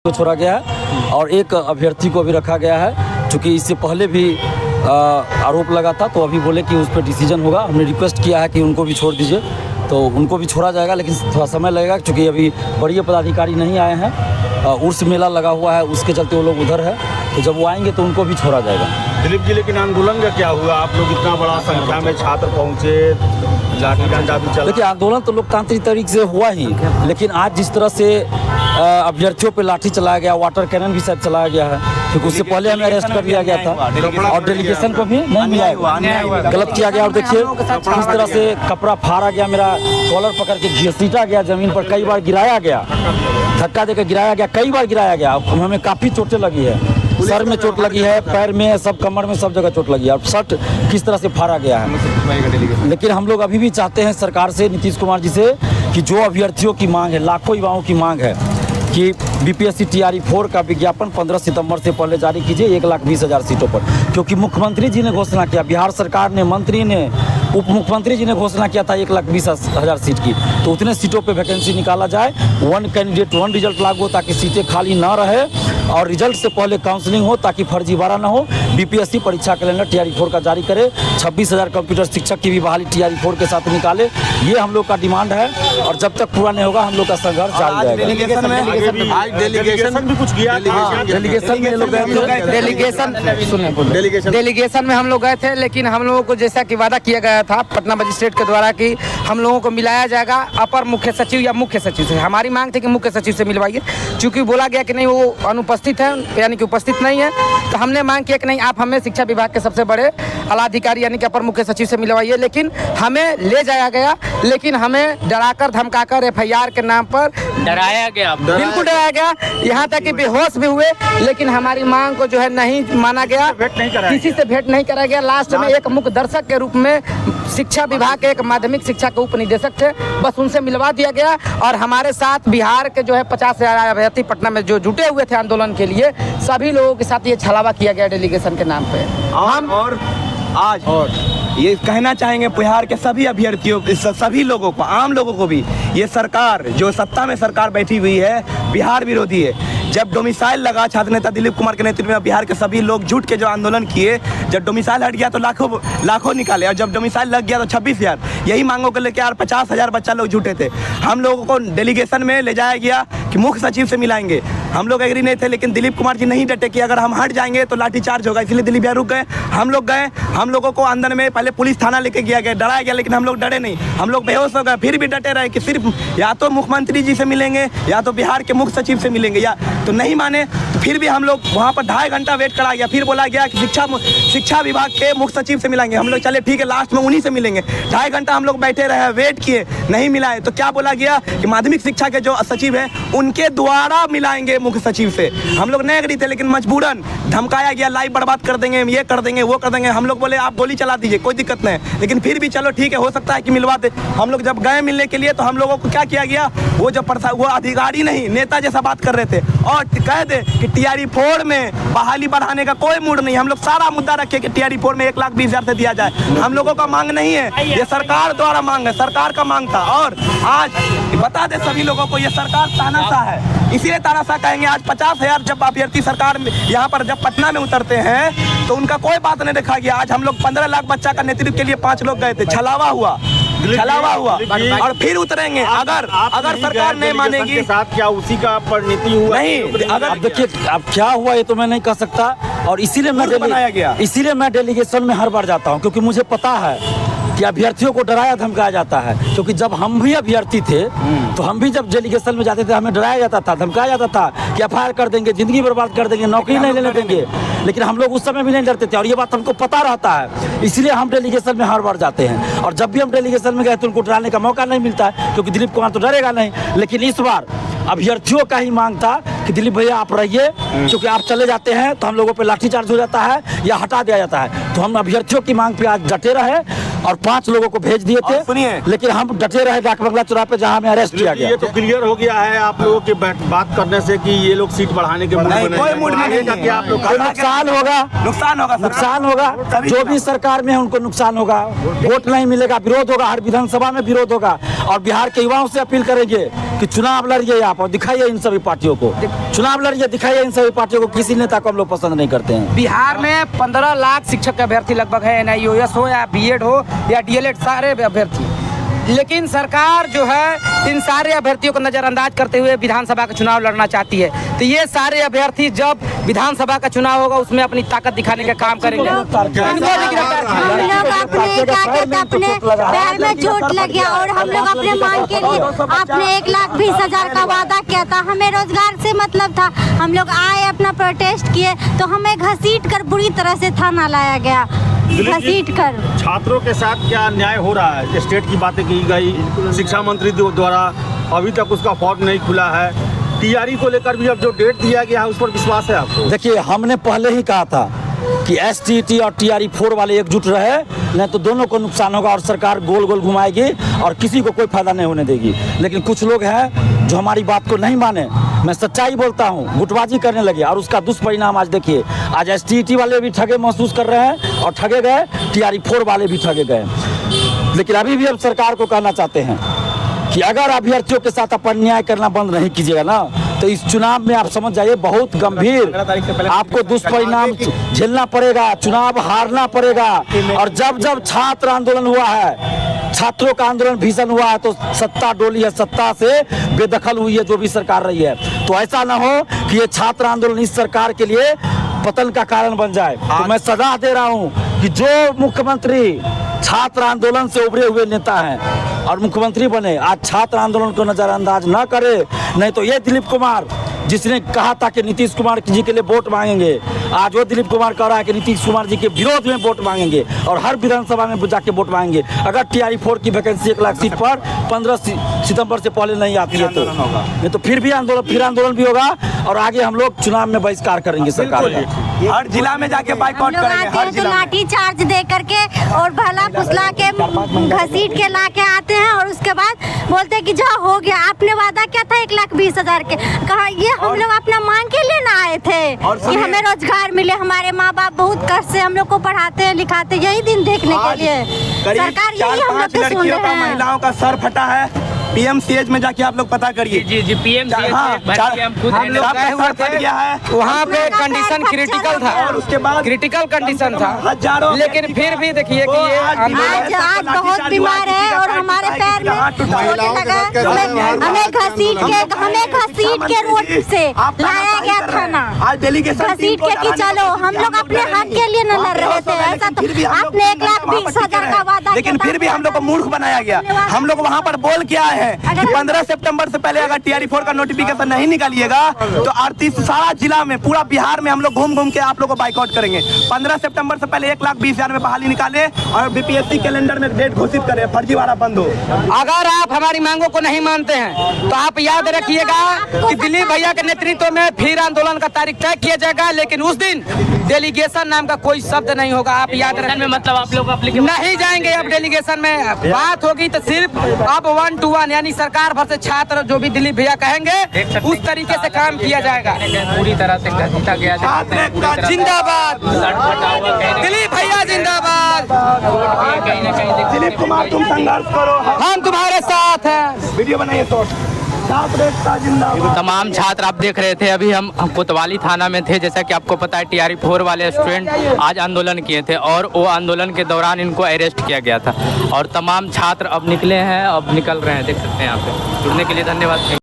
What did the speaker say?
को छोड़ा गया है और एक अभ्यर्थी को भी रखा गया है, चूँकि इससे पहले भी आरोप लगा था, तो अभी बोले कि उस पर डिसीजन होगा। हमने रिक्वेस्ट किया है कि उनको भी छोड़ दीजिए, तो उनको भी छोड़ा जाएगा, लेकिन थोड़ा समय लगेगा क्योंकि अभी बड़े पदाधिकारी नहीं आए हैं। उर्स मेला लगा हुआ है, उसके चलते वो लोग उधर है, तो जब वो आएंगे तो उनको भी छोड़ा जाएगा। दिलीप जी, लेकिन आंदोलन का क्या हुआ? आप लोग इतना बड़ा संख्या में छात्र पहुँचे, लाठी डंडा भी चला। देखिए, आंदोलन तो लोकतांत्रिक तरीके से हुआ ही, लेकिन आज जिस तरह से अभ्यर्थियों पे लाठी चलाया गया, वाटर कैनन भी शायद चलाया गया है, क्योंकि उससे पहले हमें अरेस्ट कर लिया गया था और डेलीगेशन को भी नहीं मिला, गलत किया गया। और देखिए किस तरह से कपड़ा फाड़ा गया, मेरा कॉलर पकड़ के घसीटा गया, जमीन पर कई बार गिराया गया, धक्का देकर गिराया गया, कई बार गिराया गया। हमें काफ़ी चोटें लगी है, सर में चोट लगी है, पैर में, सब कमर में, सब जगह चोट लगी है। और शर्ट किस तरह से फाड़ा गया है। लेकिन हम लोग अभी भी चाहते हैं सरकार से, नीतीश कुमार जी से, कि जो अभ्यर्थियों की मांग है, लाखों युवाओं की मांग है कि बीपीएससी TRE 4 का विज्ञापन 15 सितंबर से पहले जारी कीजिए 1,20,000 सीटों पर, क्योंकि मुख्यमंत्री जी ने घोषणा किया, बिहार सरकार ने, मंत्री ने, उप मुख्यमंत्री जी ने घोषणा किया था 1,20,000 सीट की, तो उतने सीटों पे वैकेंसी निकाला जाए, 1 कैंडिडेट 1 रिजल्ट लागू हो, ताकि सीटें खाली ना रहे और रिजल्ट से पहले काउंसलिंग हो, ताकि फर्जीवाड़ा ना हो। बीपीएससी परीक्षा कैलेंडर TRE 4 का जारी करे, 26,000 कंप्यूटर शिक्षक की भी बहाली TRE 4 के साथ निकाले, ये हम लोग का डिमांड है। और जब तक पूरा नहीं होगा हम लोग का संघर्ष जारी रहेगा। डेलीगेशन भी कुछ किया, डेलीगेशन में लोग गए थे, डेलीगेशन में हम लोग गए थे, लेकिन हम लोगों को जैसा कि वादा किया गया था पटना मजिस्ट्रेट के द्वारा कि हम लोगों को मिलाया जाएगा अपर मुख्य सचिव या मुख्य सचिव से। हमारी मांग थी कि मुख्य सचिव से मिलवाइए, चूँकि बोला गया कि नहीं वो अनुपस्थित है, यानी कि उपस्थित नहीं है, तो हमने मांग किया कि नहीं आप हमें शिक्षा विभाग के सबसे बड़े आलाधिकारी यानी कि अपर मुख्य सचिव से मिलवाइए। लेकिन हमें ले जाया गया, लेकिन हमें डराकर धमकाकर FIR के नाम पर डराया गया, बिल्कुल डराया गया, यहाँ तक कि बेहोश भी हुए। लेकिन हमारी मांग को जो है नहीं माना गया, किसी से भेंट नहीं कराया गया। लास्ट में एक मुख्य दर्शक के रूप में शिक्षा विभाग के एक माध्यमिक शिक्षा के उप निदेशक थे, बस उनसे मिलवा दिया गया। और हमारे साथ बिहार के जो है 50,000 अभ्यर्थी पटना में जो जुटे हुए थे आंदोलन के लिए, सभी लोगों के साथ ये छलावा किया गया डेलीगेशन के नाम पे। हम और आज ये कहना चाहेंगे बिहार के सभी अभ्यर्थियों, सभी लोगों को, आम लोगों को भी, ये सरकार जो सत्ता में सरकार बैठी हुई है बिहार विरोधी है। जब डोमिसाइल लगा छात्र नेता दिलीप कुमार के नेतृत्व में बिहार के सभी लोग जुट के जो आंदोलन किए, जब डोमिसाइल हट गया तो लाखों निकाले, और जब डोमिसाइल लग गया तो 26,000, यही मांगों को लेकर 50,000 बच्चा लोग जुटे थे। हम लोगों को डेलीगेशन में ले जाया गया कि मुख्य सचिव से मिलाएंगे, हम लोग एग्री नहीं थे, लेकिन दिलीप कुमार जी नहीं डटे कि अगर हम हट जाएंगे तो लाठीचार्ज होगा, इसलिए दिलीप भैया रुक गए। हम लोग गए, हम लोगों को अंदर में पहले पुलिस थाना लेके गया गया, डराया गया, लेकिन हम लोग डरे नहीं, हम लोग बेहोश हो गए, फिर भी डटे रहे कि सिर्फ या तो मुख्यमंत्री जी से मिलेंगे या तो बिहार के मुख्य सचिव से मिलेंगे, या तो नहीं माने तो फिर भी हम लोग वहाँ पर 2.5 घंटा वेट करा गया। फिर बोला गया कि शिक्षा विभाग के मुख्य सचिव से मिलेंगे, हम लोग चले ठीक है, लास्ट में उन्हीं से मिलेंगे। 2.5 घंटा हम लोग बैठे रहे, वेट किए, नहीं मिलाए, तो क्या बोला गया कि माध्यमिक शिक्षा के जो सचिव है उनके द्वारा मिलाएंगे मुख्य सचिव से। हम लोग नहीं एग्री थे, लेकिन मजबूरन धमकाया गया, लाइव बर्बाद कर देंगे, ये कर देंगे, वो कर देंगे। हम लोग बोले आप गोली चला दीजिए, कोई दिक्कत नहीं, लेकिन फिर भी चलो ठीक है, हो सकता है कि मिलवा दे। हम लोग जब गए मिलने के लिए तो हम लोगों को क्या किया गया, वो जो वो अधिकारी नहीं नेता जैसा बात कर रहे थे और कह दे कि TRE 4 में बहाली बढ़ाने का कोई मूड नहीं। हम लोग सारा मुद्दा रखे कि TRE 4 में 1,20,000 से दिया जाए, हम लोगों का मांग नहीं है, ये सरकार द्वारा मांग है, सरकार का मांग था। और आज बता दे सभी लोगों को ये सरकार तानाशाह है, इसीलिए तानाशाह कहेंगे। आज 50,000 जब अभ्यर्थी सरकार यहाँ पर जब पटना में उतरते हैं तो उनका कोई बात नहीं देखा गया। आज हम लोग 15 लाख बच्चा का नेतृत्व के लिए 5 लोग गए थे, छलावा हुआ और फिर उतरेंगे। अगर सरकार नहीं मानेगी, साथ क्या उसी का परिणति हुआ नहीं। अगर देखिए अब क्या हुआ ये तो मैं नहीं कह सकता, और इसीलिए मैं डेलीगेशन में हर बार जाता हूँ, क्योंकि मुझे पता है कि अभ्यर्थियों को डराया धमकाया जाता है। क्योंकि जब हम भी अभ्यर्थी थे तो हम भी जब डेलीगेशन में जाते थे हमें डराया जाता था, धमकाया जाता था कि FIR कर देंगे, जिंदगी बर्बाद कर देंगे, नौकरी नहीं लेने देंगे। लेकिन हम लोग उस समय भी नहीं डरते थे और ये बात हमको पता रहता है, इसलिए हम डेलीगेशन में हर बार जाते हैं। और जब भी हम डेलीगेशन में गए तो उनको डराने का मौका नहीं मिलता है, क्योंकि दिलीप कुमार तो डरेगा नहीं। लेकिन इस बार अभ्यर्थियों का ही मांग था कि दिलीप भैया आप रहिए, क्योंकि आप चले जाते हैं तो हम लोगों पे लाठीचार्ज हो जाता है या हटा दिया जाता है। तो हम अभ्यर्थियों की मांग पे आज डटे रहे और 5 लोगों को भेज दिए थे, सुनिए, लेकिन हम डटे रहे डाक बंगला चौराहे पे, जहां हमें अरेस्ट किया गया। ये तो क्लियर हो गया है आप लोगों के बात करने से कि ये लोग सीट बढ़ाने के मूड में नहीं, कोई मूड में नहीं कि आप लोग नुकसान होगा, जो भी सरकार में है उनको नुकसान होगा, वोट नहीं मिलेगा, विरोध होगा, हर विधानसभा में विरोध होगा। और बिहार के युवाओं से अपील करेंगे कि चुनाव लड़िए आप और दिखाइए इन सभी पार्टियों को, चुनाव लड़िए दिखाइए इन सभी पार्टियों को। किसी नेता को हम लोग पसंद नहीं करते हैं। बिहार में 15 लाख शिक्षक के अभ्यर्थी लगभग है, NIOS हो या BEd हो या DLEd, सारे अभ्यर्थी। लेकिन सरकार जो है इन सारे अभ्यर्थियों को नज़रअंदाज करते हुए विधानसभा का चुनाव लड़ना चाहती है। तो ये सारे अभ्यर्थी जब विधानसभा का चुनाव होगा उसमें अपनी ताकत दिखाने का काम करेंगे। हम लोग अपने ताकत अपने पैर में चोट लग गया और हम लोग अपने मांग के लिए आपने 1,20,000 का वादा किया था, हमें रोजगार से मतलब था। हम लोग आए अपना प्रोटेस्ट किए तो हमें घसीट कर बुरी तरह से थाना लाया गया, घसीट कर। छात्रों के साथ क्या अन्याय हो रहा है? स्टेट की बातें की गई, शिक्षा मंत्री द्वारा अभी तक उसका फॉर्म नहीं खुला है। टीआरई को लेकर भी अब जो डेट दिया गया है उस पर विश्वास है आपको? देखिए, हमने पहले ही कहा था कि STT और TRE 4 वाले एकजुट रहे, नहीं तो दोनों को नुकसान होगा और सरकार गोल गोल घुमाएगी और किसी को कोई फायदा नहीं होने देगी। लेकिन कुछ लोग हैं जो हमारी बात को नहीं माने। मैं सच्चाई बोलता हूँ, गुटबाजी करने लगे और उसका दुष्परिणाम आज देखिए। आज STT वाले भी ठगे महसूस कर रहे हैं और ठगे गए, TRE 4 वाले भी ठगे गए। लेकिन अभी भी हम सरकार को कहना चाहते हैं कि अगर अभ्यर्थियों के साथ आप अन्याय करना बंद नहीं कीजिएगा ना, तो इस चुनाव में आप समझ जाइए बहुत गंभीर आपको दुष्परिणाम झेलना पड़ेगा, चुनाव हारना पड़ेगा। और जब जब छात्र आंदोलन हुआ है, छात्रों का आंदोलन भीषण हुआ है, तो सत्ता डोली है, सत्ता से बेदखल हुई है जो भी सरकार रही है। तो ऐसा ना हो कि ये छात्र आंदोलन इस सरकार के लिए पतन का कारण बन जाए। तो मैं सलाह दे रहा हूँ कि जो मुख्यमंत्री छात्र आंदोलन से उभरे हुए नेता हैं और मुख्यमंत्री बने, आज छात्र आंदोलन को नजरअंदाज न करे। नहीं तो ये दिलीप कुमार जिसने कहा था कि नीतीश कुमार जी के लिए वोट मांगेंगे, आज वो दिलीप कुमार कह रहा है कि नीतीश कुमार जी के विरोध में वोट मांगेंगे और हर विधानसभा में जाके वोट मांगेंगे। अगर TRE 4 की वैकेंसी 1 लाख सीट पर 15 सितंबर से पहले नहीं आती है तो नहीं तो फिर आंदोलन भी होगा और आगे हम लोग चुनाव में बहिष्कार करेंगे सरकार का। हर जिला में जाके बाइकआउट करेंगे, हर जिला में लाठी चार्ज दे करके और भला फुसला के घसीट के ला के आते हैं और उसके बाद बोलते हैं कि जा हो गया। आपने वादा किया था 1,20,000 के, कहा ये हम लोग अपना मांग के लिए ना आए थे कि हमें रोजगार मिले। हमारे माँ बाप बहुत कष्ट से हम लोग को पढ़ाते हैं लिखाते, यही दिन देखने के लिए सरकार यही हम लोग के सुन रहे हैं। महिलाओं का सर फटा है, PMCH में जाके आप लोग पता करिए। जी PMCH हम लोग गए हुए थे, वहाँ पे कंडीशन क्रिटिकल था और उसके बाद क्रिटिकल कंडीशन था हजारों, लेकिन फिर भी देखिए कि ये आज बहुत बीमार है और हमारे पैर में चोट लगा। हमें घसीट के रोड से लाया गया थाना, आज डेलीगेशन घसीट के कि चलो हम लोग अपने हक के लिए न लड़ रहे थे। ऐसा तो आपने 1,20,000 का वादा, लेकिन फिर भी हम लोग को मूर्ख बनाया गया। हम लोग वहाँ पर बोल के आए हैं कि 15 सितंबर से पहले अगर TRE 4 का नोटिफिकेशन नहीं निकालिएगा तो 38 सारा जिला में, पूरा बिहार में हम लोग घूम घूम के आप लोग को बाइकआउट करेंगे। 15 सितंबर से पहले 1,20,000 में बहाली निकाले और BPSC कैलेंडर में डेट घोषित करें, फर्जीवाड़ा बंद हो। अगर आप हमारी मांगों को नहीं मानते हैं तो आप याद रखिएगा कि दिलीप भैया के नेतृत्व में फिर आंदोलन का तारीख तय किया जाएगा, लेकिन उस दिन डेलीगेशन नाम का कोई शब्द नहीं होगा। आप याद रखें, मतलब आप लोग नहीं जाएंगे अब डेलीगेशन में। बात होगी तो सिर्फ अब 1 to 1 यानी सरकार भर से छात्र जो भी दिलीप भैया कहेंगे उस तरीके से काम किया जाएगा। पूरी तरह से घसीटा गया जिंदाबाद, दिलीप भैया जिंदाबाद। दिलीप कुमार तुम संघर्ष करो, हम तुम्हारे साथ हैं। वीडियो बनाइए तो तमाम छात्र आप देख रहे थे, अभी हम कोतवाली थाना में थे। जैसा कि आपको पता है TRE 4 वाले स्टूडेंट आज आंदोलन किए थे और वो आंदोलन के दौरान इनको अरेस्ट किया गया था और तमाम छात्र अब निकले हैं, अब निकल रहे हैं, देख सकते हैं यहाँ पे। जुड़ने के लिए धन्यवाद।